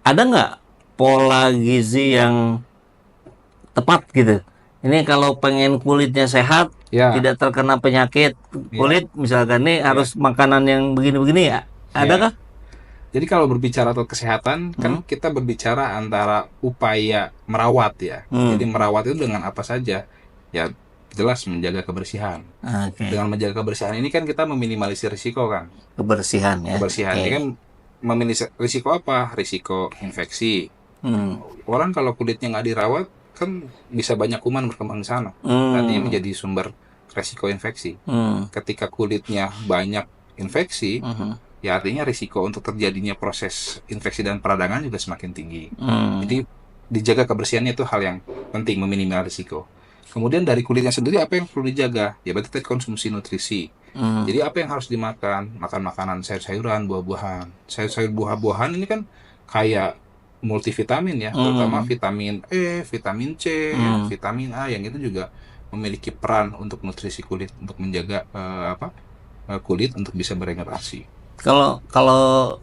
ada nggak pola gizi yang tepat gitu? Ini kalau pengen kulitnya sehat, Ya, tidak terkena penyakit ya, kulit, misalkan nih ya, harus makanan yang begini-begini ya, ya. adakah? Jadi kalau berbicara tentang kesehatan, kan Hmm? kita berbicara antara upaya merawat ya. Jadi Hmm. merawat itu dengan apa saja? Ya, jelas menjaga kebersihan. Oke. Dengan menjaga kebersihan ini kan kita meminimalisir risiko kan. Kebersihan ya. Kebersihan Oke. ini kan meminimalisir risiko apa? Risiko infeksi. Hmm. Orang kalau kulitnya nggak dirawat, kan bisa banyak kuman berkembang di sana. Artinya Hmm. menjadi sumber resiko infeksi. Hmm. Ketika kulitnya banyak infeksi, Hmm. ya artinya risiko untuk terjadinya proses infeksi dan peradangan juga semakin tinggi. Hmm. Jadi dijaga kebersihannya itu hal yang penting, meminimal risiko. Kemudian dari kulitnya sendiri apa yang perlu dijaga? Ya berarti tadi konsumsi nutrisi. Hmm. Jadi apa yang harus dimakan? Makan makanan sayur-sayuran, buah-buahan. Sayur-sayur buah-buahan ini kan kayak multivitamin ya, terutama Hmm. vitamin E, vitamin C, ya, Hmm. vitamin A yang itu juga memiliki peran untuk nutrisi kulit, untuk menjaga kulit untuk bisa beregenerasi. Kalau kalau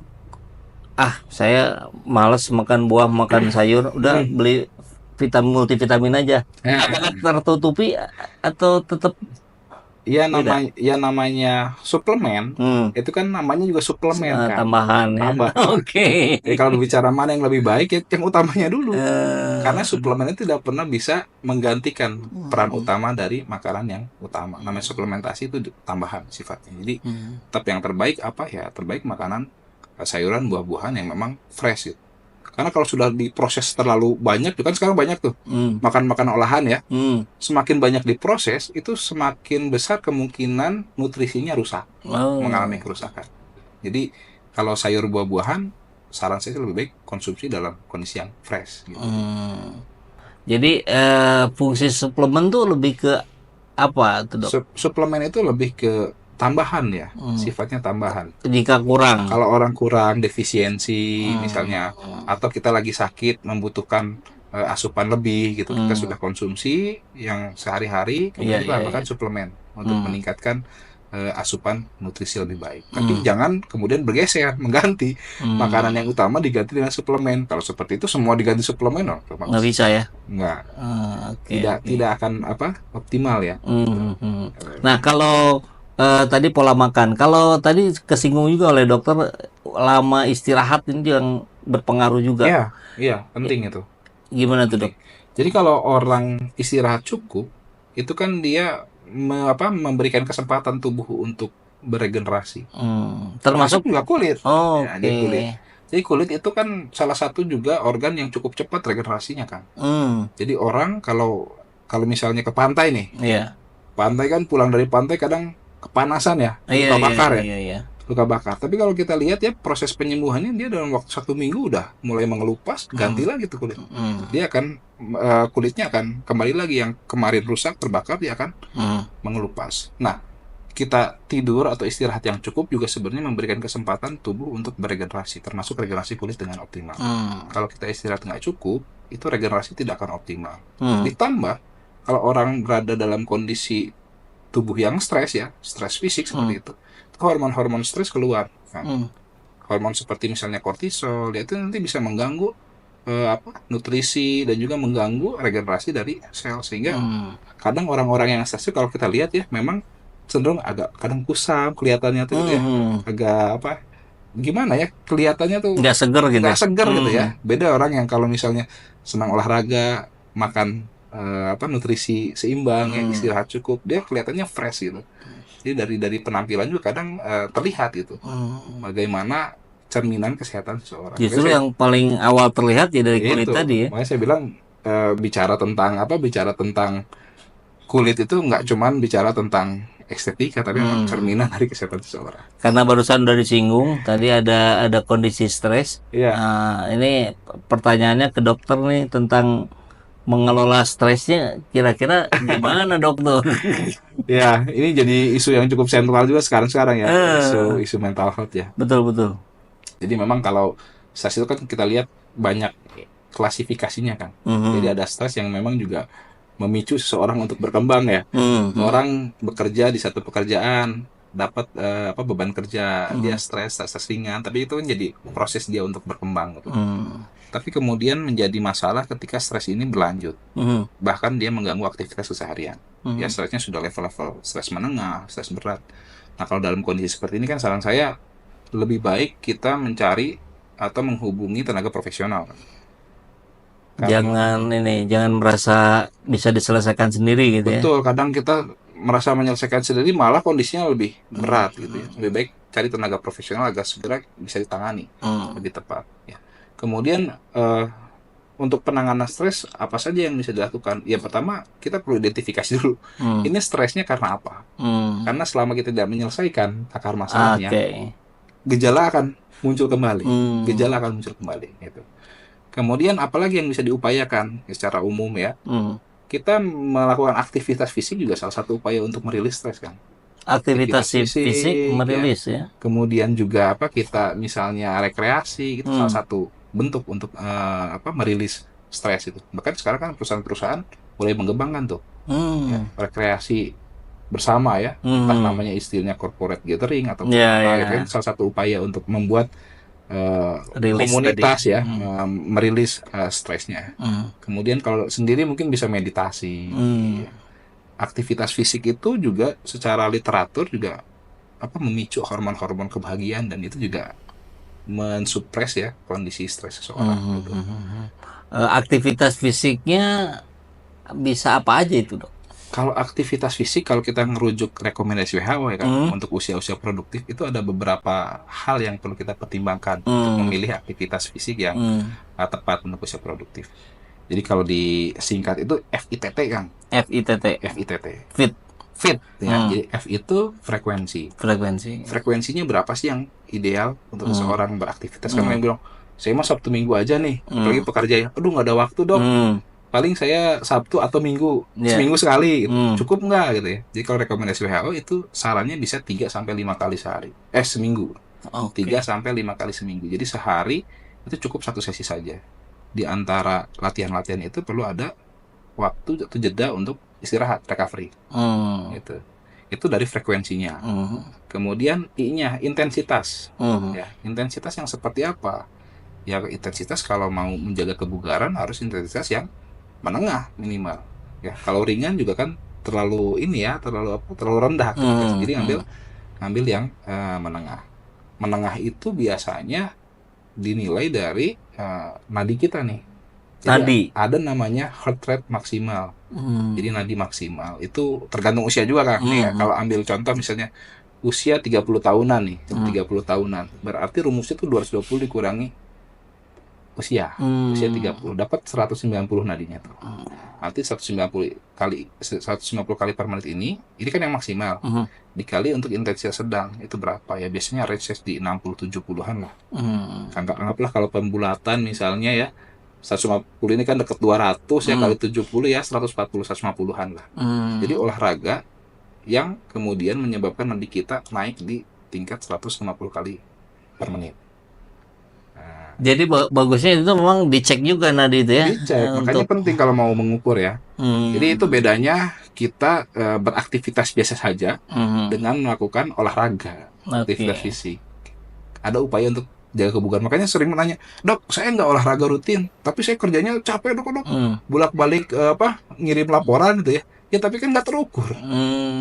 saya males makan buah, makan sayur, udah Hmm. beli vitamin multivitamin aja. Apakah tertutupi atau tetap beda? Ya namanya suplemen, Hmm. itu kan namanya juga suplemen kan, Tambahan ya. tambahan. Oke. Jadi kalau berbicara mana yang lebih baik, ya yang utamanya dulu. Karena Eh, suplemen itu tidak pernah bisa menggantikan peran utama dari makanan yang utama. Namanya suplementasi itu tambahan sifatnya. Jadi tetap yang terbaik apa ya? Terbaik makanan sayuran, buah-buahan yang memang fresh gitu. Karena kalau sudah diproses terlalu banyak, kan sekarang banyak tuh hmm. makan makanan olahan ya. Hmm. Semakin banyak diproses, itu semakin besar kemungkinan nutrisinya rusak, mengalami Oh. kerusakan. Jadi kalau sayur buah-buahan, saran saya lebih baik konsumsi dalam kondisi yang fresh gitu. Hmm. Jadi fungsi suplemen tuh lebih ke apa tuh dok? Suplemen itu lebih ke tambahan ya, sifatnya tambahan. Jika kurang. Kalau orang kurang defisiensi misalnya, Hmm. atau kita lagi sakit membutuhkan asupan lebih gitu, kita Hmm. sudah konsumsi yang sehari-hari, Iya kemudian kita iya iya. tambahkan suplemen untuk Hmm. meningkatkan asupan nutrisi lebih baik. Tapi Hmm. jangan kemudian bergeser mengganti makanan Hmm. yang utama diganti dengan suplemen. Kalau seperti itu semua diganti suplemen, oh, Nggak bisa ya? nggak, Oke tidak oke. tidak akan apa optimal ya. Hmm. Nah kalau tadi pola makan, kalau tadi kesinggung juga oleh dokter, lama istirahat ini yang berpengaruh juga. Ya, iya penting itu. Gimana tuh dok? Penting. Jadi kalau orang istirahat cukup, itu kan dia memberikan kesempatan tubuh untuk beregenerasi. Termasuk Termasuk. juga kulit. Ya, Oke. jadi kulit. Jadi kulit itu kan salah satu juga organ yang cukup cepat regenerasinya kan. Hmm. Jadi orang kalau kalau misalnya ke pantai nih, Iya. pantai kan pulang dari pantai kadang kepanasan ya, Iya luka iya bakar iya ya, iya iya. luka bakar. Tapi kalau kita lihat ya proses penyembuhannya dia dalam waktu 1 minggu udah mulai mengelupas, ganti lagi tuh kulit. Hmm. Dia akan kulitnya akan kembali lagi yang kemarin rusak terbakar dia akan Hmm. mengelupas. Nah, kita tidur atau istirahat yang cukup juga sebenarnya memberikan kesempatan tubuh untuk beregenerasi, termasuk regenerasi kulit dengan optimal. Hmm. Kalau kita istirahat nggak cukup, itu regenerasi tidak akan optimal. Hmm. Ditambah kalau orang berada dalam kondisi tubuh yang stres ya, stres fisik seperti itu, hormon-hormon stres keluar. Nah, Hmm. hormon seperti misalnya kortisol, ya itu nanti bisa mengganggu nutrisi dan juga mengganggu regenerasi dari sel, sehingga Hmm. kadang orang-orang yang stres itu kalau kita lihat ya memang cenderung agak kadang kusam kelihatannya tuh gitu ya, Hmm. agak apa gimana ya kelihatannya tuh Nggak seger gitu nggak ya? segar gitu Hmm. ya. Beda orang yang kalau misalnya senang olahraga, makan nutrisi seimbang ya, Hmm. istirahat cukup, dia kelihatannya fresh gitu. Jadi dari penampilan juga kadang terlihat gitu Hmm. bagaimana cerminan kesehatan seseorang. Makanya Justru saya yang paling awal terlihat ya dari kulit itu, tadi ya. makanya saya bilang bicara tentang kulit itu nggak cuman bicara tentang estetika, tapi memang Hmm. cerminan dari kesehatan seseorang. Karena barusan udah disinggung, tadi ada kondisi stres. Iya, Nah, ini pertanyaannya ke dokter nih tentang mengelola stresnya, kira-kira gimana dokter? ya ini jadi isu yang cukup sentral juga sekarang ya, Eh, isu mental health ya. betul betul. Jadi memang kalau stres itu kan kita lihat banyak klasifikasinya kan. Jadi Mhm. ada stres yang memang juga memicu seseorang untuk berkembang ya. Mhm. Orang bekerja di satu pekerjaan, dapat beban kerja, dia stres ringan, tapi itu kan jadi proses dia untuk berkembang gitu. Mhm. Tapi kemudian menjadi masalah ketika stres ini berlanjut. Bahkan dia mengganggu aktivitas keseharian. Ya stresnya sudah level-level stres menengah, stres berat. Nah kalau dalam kondisi seperti ini kan saran saya lebih baik kita mencari atau menghubungi tenaga profesional. Jangan merasa bisa diselesaikan sendiri gitu ya. Betul, kadang kita merasa menyelesaikan sendiri malah kondisinya lebih berat gitu ya. Lebih baik cari tenaga profesional agar segera bisa ditangani lebih tepat ya. Kemudian untuk penanganan stres apa saja yang bisa dilakukan? Ya pertama kita perlu identifikasi dulu. Ini stresnya karena apa? Karena selama kita tidak menyelesaikan akar masalahnya, gejala akan muncul kembali. Gejala akan muncul kembali gitu. Kemudian apalagi yang bisa diupayakan secara umum ya? Kita melakukan aktivitas fisik juga salah satu upaya untuk merilis stres kan. Aktivitas fisik merilis ya. Kemudian juga kita misalnya rekreasi itu salah satu bentuk untuk merilis stres itu. Bahkan sekarang kan perusahaan-perusahaan mulai mengembangkan tuh ya, rekreasi bersama ya, entah namanya istilahnya corporate gathering atau itu kan salah satu upaya untuk membuat komunitas tadi. Ya merilis stresnya. Kemudian kalau sendiri mungkin bisa meditasi. Aktivitas fisik itu juga secara literatur juga memicu hormon-hormon kebahagiaan dan itu juga mensupres ya kondisi stres seseorang. Gitu. Aktivitas fisiknya bisa apa aja itu dok? Kalau aktivitas fisik, kalau kita ngerujuk rekomendasi WHO ya kan, untuk usia-usia produktif itu ada beberapa hal yang perlu kita pertimbangkan untuk memilih aktivitas fisik yang tepat untuk usia produktif. Jadi kalau disingkat itu FITT kan? FITT. Fit. Ya. Jadi F itu frekuensi. Frekuensinya berapa sih yang ideal untuk seseorang beraktivitas? Karena yang bilang, saya mah Sabtu Minggu aja nih, apalagi pekerja ya. Aduh nggak ada waktu dok. Paling saya Sabtu atau Minggu, seminggu sekali, cukup nggak gitu ya. Jadi kalau rekomendasi WHO itu sarannya bisa 3-5 kali sehari, seminggu. 3-5 kali seminggu. Jadi sehari itu cukup 1 sesi saja. Di antara latihan-latihan itu perlu ada waktu atau jeda untuk istirahat, recovery. Gitu. Itu dari frekuensinya. Kemudian I-nya, intensitas. Ya, intensitas yang seperti apa? Ya intensitas kalau mau menjaga kebugaran harus intensitas yang menengah minimal ya. Kalau ringan juga kan terlalu rendah jadi ngambil yang menengah itu biasanya dinilai dari nadi kita nih. Jadi ada namanya heart rate maksimal. Jadi nadi maksimal itu tergantung usia juga kan nih ya. Kalau ambil contoh misalnya usia 30 tahunan nih, 30 tahunan berarti rumusnya tuh 220 dikurangi usia 30 dapat 190 nadinya tuh. Nanti 150 kali per menit ini kan yang maksimal. Dikali untuk intensitas sedang itu berapa ya? Biasanya range di 60-70-an lah. Anggaplah kalau pembulatan misalnya ya 150 ini kan dekat 200 ya kali 70 ya 140-150-an lah. Jadi olahraga yang kemudian menyebabkan nadi kita naik di tingkat 150 kali per menit. Jadi bagusnya itu memang dicek juga nadi itu ya. Dicek, makanya penting kalau mau mengukur ya. Jadi itu bedanya kita beraktivitas biasa saja dengan melakukan olahraga, aktivitas fisik. Ada upaya untuk jaga kebugaran. Makanya sering menanya, dok, saya nggak olahraga rutin, tapi saya kerjanya capek dok. Bolak-balik ngirim laporan gitu ya. Ya tapi kan nggak terukur.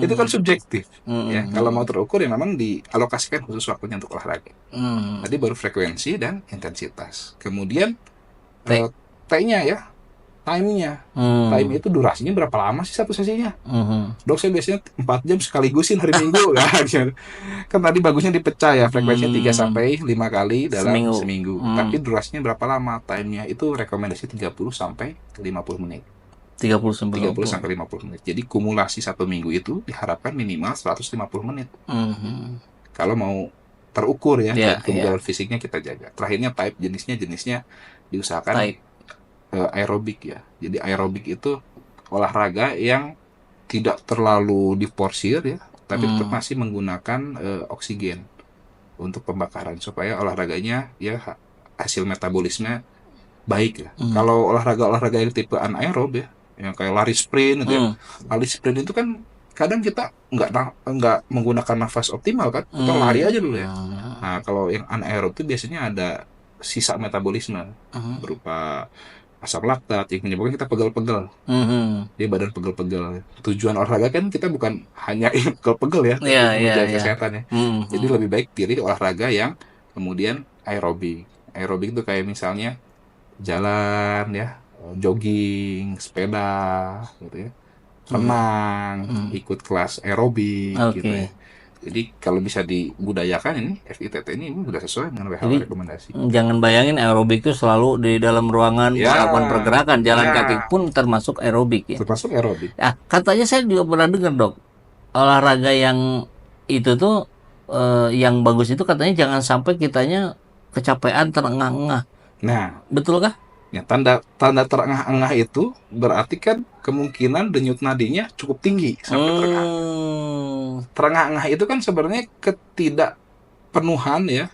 Itu kan subjektif. Ya kalau mau terukur ya memang dialokasikan khusus waktunya untuk olahraga. Tadi baru frekuensi dan intensitas. Kemudian T-nya ya, time-nya. Time itu durasinya berapa lama sih satu sesinya? Dok saya biasanya 4 jam sekaligus hari Minggu kan tadi bagusnya dipecah ya, frekuensinya 3-5 kali dalam seminggu. Tapi durasinya berapa lama? Time-nya itu rekomendasi 30-50 menit. 30-50 menit. Jadi kumulasi 1 minggu itu diharapkan minimal 150 menit. Kalau mau terukur ya, kebugaran fisiknya kita jaga. Terakhirnya type, jenisnya diusahakan aerobik ya. Jadi aerobik itu olahraga yang tidak terlalu diporsir ya, tapi tetap masih menggunakan oksigen untuk pembakaran supaya olahraganya ya hasil metabolisme baik ya. Kalau olahraga yang tipe anaerob ya, yang kayak lari sprint gitu ya. Lari sprint itu kan kadang kita nggak menggunakan nafas optimal kan, kita lari aja dulu ya. Nah kalau yang anaerob itu biasanya ada sisa metabolisme Mhm. berupa asam laktat yang menyebabkan kita pegel-pegel. Mhm. Dia badan pegel-pegel. Tujuan olahraga kan kita bukan hanya pegel-pegel ya, Iya, tapi iya, menjaga iya. kesehatan ya. Mhm. Jadi lebih baik pilih olahraga yang kemudian aerobik. Aerobik itu kayak misalnya jalan ya, jogging, sepeda gitu ya, renang, ikut kelas aerobik gitu Oke. ya. Jadi kalau bisa dibudayakan ini FITT ini sudah sesuai dengan WHO Jadi rekomendasi. jangan bayangin aerobik itu selalu di dalam ruangan Ya, melakukan pergerakan, jalan kaki ya, pun termasuk aerobik ya. termasuk aerobik. Ya, katanya saya juga pernah dengar dok, olahraga yang itu tuh yang bagus itu katanya jangan sampai kitanya kecapean terengah-engah. Nah, Betul kah? ya, tanda terengah-engah itu berarti kan kemungkinan denyut nadinya cukup tinggi sampai terengah. Terengah-engah itu kan sebenarnya ketidakpenuhan ya,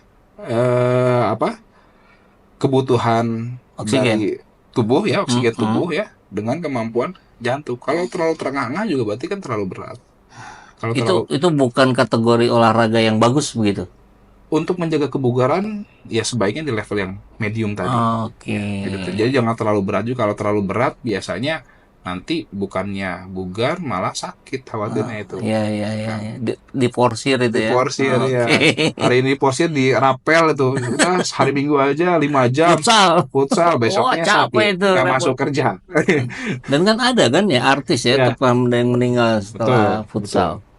kebutuhan Oksigen. dari tubuh ya, oksigen tubuh ya, dengan kemampuan jantung. Kalau terlalu terengah-engah juga berarti kan terlalu berat. Kalau terlalu Itu bukan kategori olahraga yang bagus begitu. untuk menjaga kebugaran ya sebaiknya di level yang medium tadi. Oke. Gitu. Jadi jangan terlalu berat juga. Kalau terlalu berat biasanya nanti bukannya bugar malah sakit khawatirnya itu. Ya, ya, ya, ya. Diporsir itu ya. Diporsir ya. Oke. Hari ini porsir di rapel itu. Udah hari Minggu aja 5 jam Futsal. futsal, Wah, besoknya capek sakit, itu, nggak repot. masuk kerja. Dan kan ada kan ya artis ya, Ya, yang meninggal betul, setelah futsal. betul.